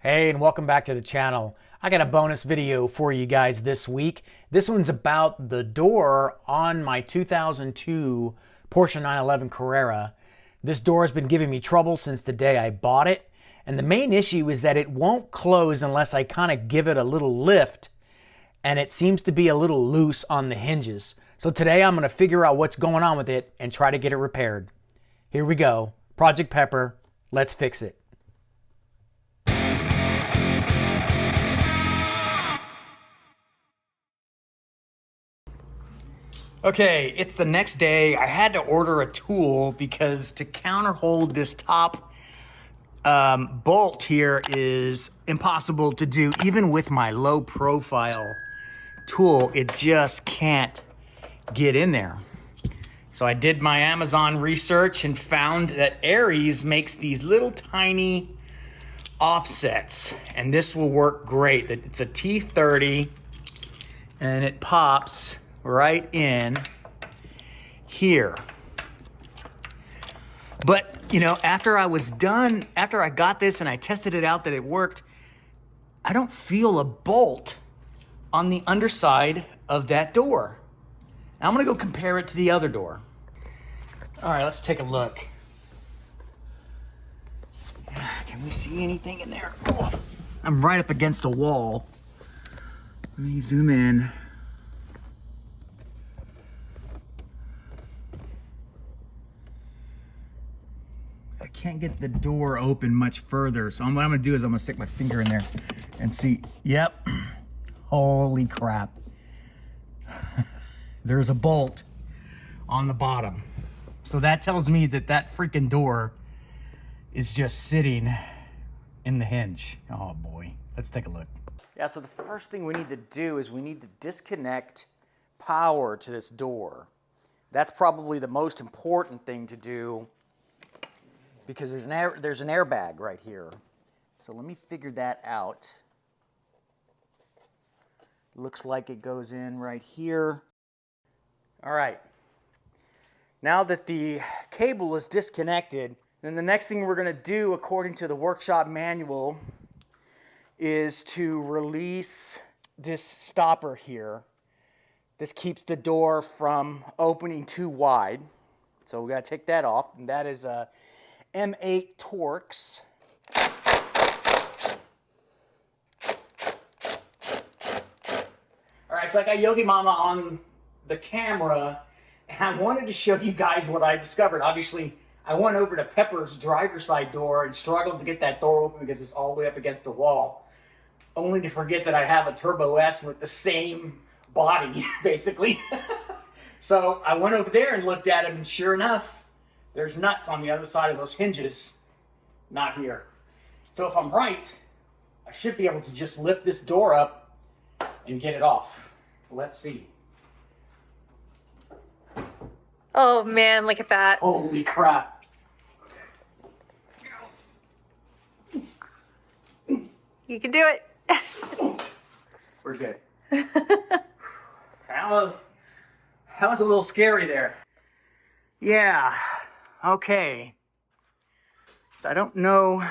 Hey, and welcome back to the channel. I got a bonus video for you guys this week. This one's about the door on my 2002 Porsche 911 Carrera. This door has been giving me trouble since the day I bought it. And the main issue is that it won't close unless I kind of give it a little lift. And it seems to be a little loose on the hinges. So today I'm going to figure out what's going on with it and try to get it repaired. Here we go. Project Pepper. Let's fix it. Okay, it's the next day. I had to order a tool because to counterhold this top bolt here is impossible to do. Even with my low profile tool, it just can't get in there. So I did my Amazon research and found that Aries makes these little tiny offsets, and this will work great. It's a T30 and it pops right in here. But you know, after I was done, after I got this and I tested it out that it worked, I don't feel a bolt on the underside of that door. Now I'm gonna go compare it to the other door. All right, let's take a look. Can we see anything in there? Oh, I'm right up against a wall. Let me zoom in. I can't get the door open much further. So what I'm gonna do is I'm gonna stick my finger in there and see. Yep, holy crap. There's a bolt on the bottom. So that tells me that that freaking door is just sitting in the hinge. Oh boy, let's take a look. Yeah, so the first thing we need to do is we need to disconnect power to this door. That's probably the most important thing to do because there's an airbag right here. So let me figure that out. Looks like it goes in right here. All right. Now that the cable is disconnected, then the next thing we're going to do, according to the workshop manual, is to release this stopper here. This keeps the door from opening too wide. So we got to take that off, and that is a M8 Torx. All right, so I got Yogi Mama on the camera, and I wanted to show you guys what I discovered. Obviously, I went over to Pepper's driver's side door and struggled to get that door open because it's all the way up against the wall, only to forget that I have a Turbo S with the same body, basically. So I went over there and looked at him, and sure enough, there's nuts on the other side of those hinges, not here. So if I'm right, I should be able to just lift this door up and get it off. Let's see. Oh man, look at that. Holy crap. You can do it. We're good. That was a little scary there. Yeah, okay. So I don't know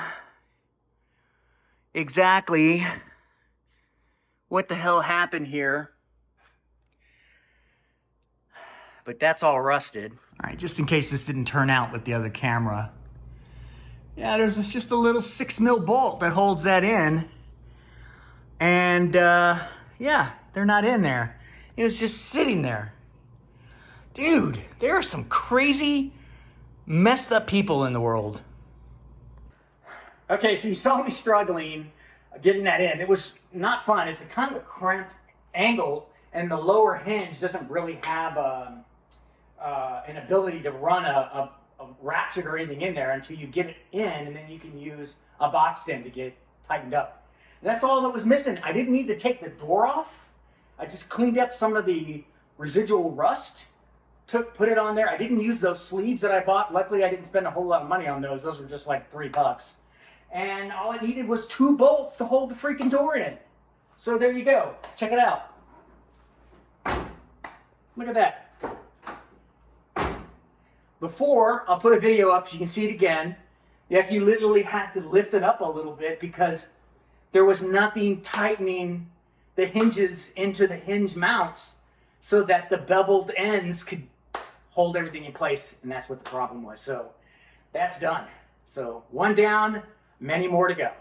exactly what the hell happened here, but that's all rusted. All right, just in case this didn't turn out with the other camera. Yeah, there's just a little 6mm bolt that holds that in. And yeah, they're not in there. It was just sitting there. Dude, there are some crazy, messed up people in the world. Okay, so you saw me struggling getting that in. It was not fun. It's a kind of a cramped angle, and the lower hinge doesn't really have an ability to run a ratchet or anything in there until you get it in, and then you can use a box stem to get it tightened up. And that's all that was missing. I didn't need to take the door off. I just cleaned up some of the residual rust, put it on there. I didn't use those sleeves that I bought. Luckily, I didn't spend a whole lot of money on those. Those were just like $3. And all I needed was 2 bolts to hold the freaking door in. So there you go. Check it out. Look at that. Before, I'll put a video up so you can see it again. You literally had to lift it up a little bit because there was nothing tightening the hinges into the hinge mounts so that the beveled ends could hold everything in place, and that's what the problem was. So that's done. So one down, many more to go.